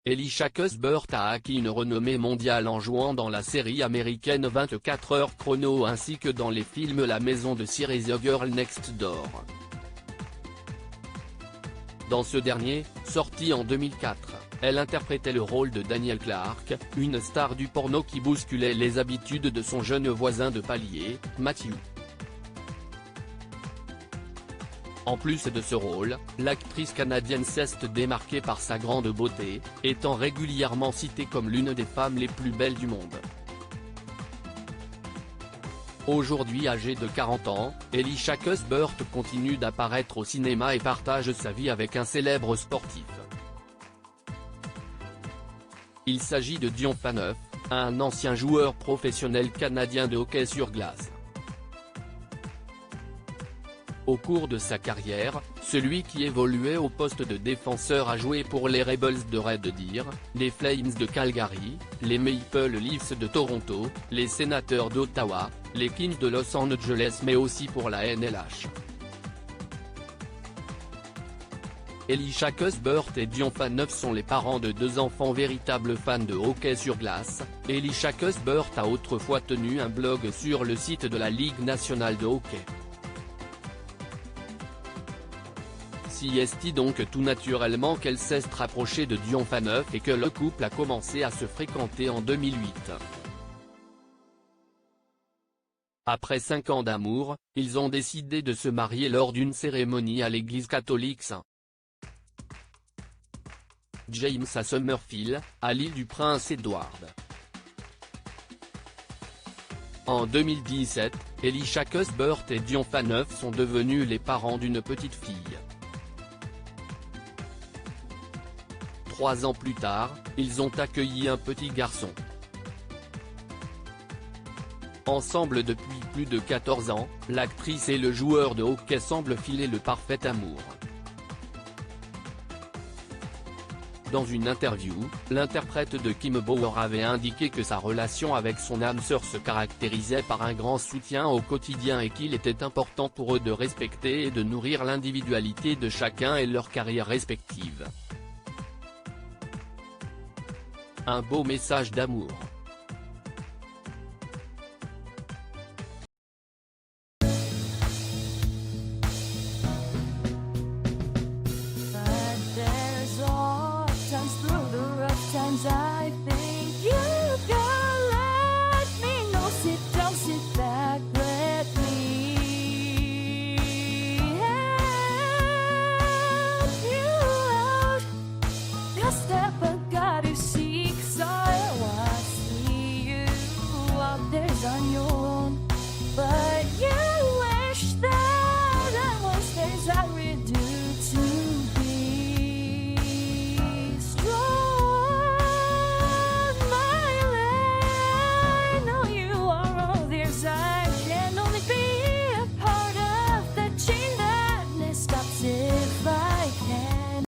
Elisha Cuthbert a acquis une renommée mondiale en jouant dans la série américaine 24 heures chrono ainsi que dans les films La Maison de Cire et The Girl Next Door. Dans ce dernier, sorti en 2004, elle interprétait le rôle de Danielle Clark, une star du porno qui bousculait les habitudes de son jeune voisin de palier, Matthew. En plus de ce rôle, l'actrice canadienne s'est démarquée par sa grande beauté, étant régulièrement citée comme l'une des femmes les plus belles du monde. Aujourd'hui âgée de 40 ans, Elisha Cuthbert continue d'apparaître au cinéma et partage sa vie avec un célèbre sportif. Il s'agit de Dion Phaneuf, un ancien joueur professionnel canadien de hockey sur glace. Au cours de sa carrière, celui qui évoluait au poste de défenseur a joué pour les Rebels de Red Deer, les Flames de Calgary, les Maple Leafs de Toronto, les Sénateurs d'Ottawa, les Kings de Los Angeles mais aussi pour la NLH. Elisha Cuthbert et Dion Phaneuf sont les parents de deux enfants véritables fans de hockey sur glace. Elisha Cuthbert a autrefois tenu un blog sur le site de la Ligue nationale de hockey. C'est donc tout naturellement qu'elle s'est rapprochée de Dion Phaneuf et que le couple a commencé à se fréquenter en 2008. Après 5 ans d'amour, ils ont décidé de se marier lors d'une cérémonie à l'église catholique St. James à Summerfield, à l'île du Prince-Édouard. En 2017, Elisha Cuthbert et Dion Phaneuf sont devenus les parents d'une petite fille. 3 ans plus tard, ils ont accueilli un petit garçon. Ensemble depuis plus de 14 ans, l'actrice et le joueur de hockey semblent filer le parfait amour. Dans une interview, l'interprète de Kim Bauer avait indiqué que sa relation avec son âme sœur se caractérisait par un grand soutien au quotidien et qu'il était important pour eux de respecter et de nourrir l'individualité de chacun et leur carrière respective. Un beau message d'amour.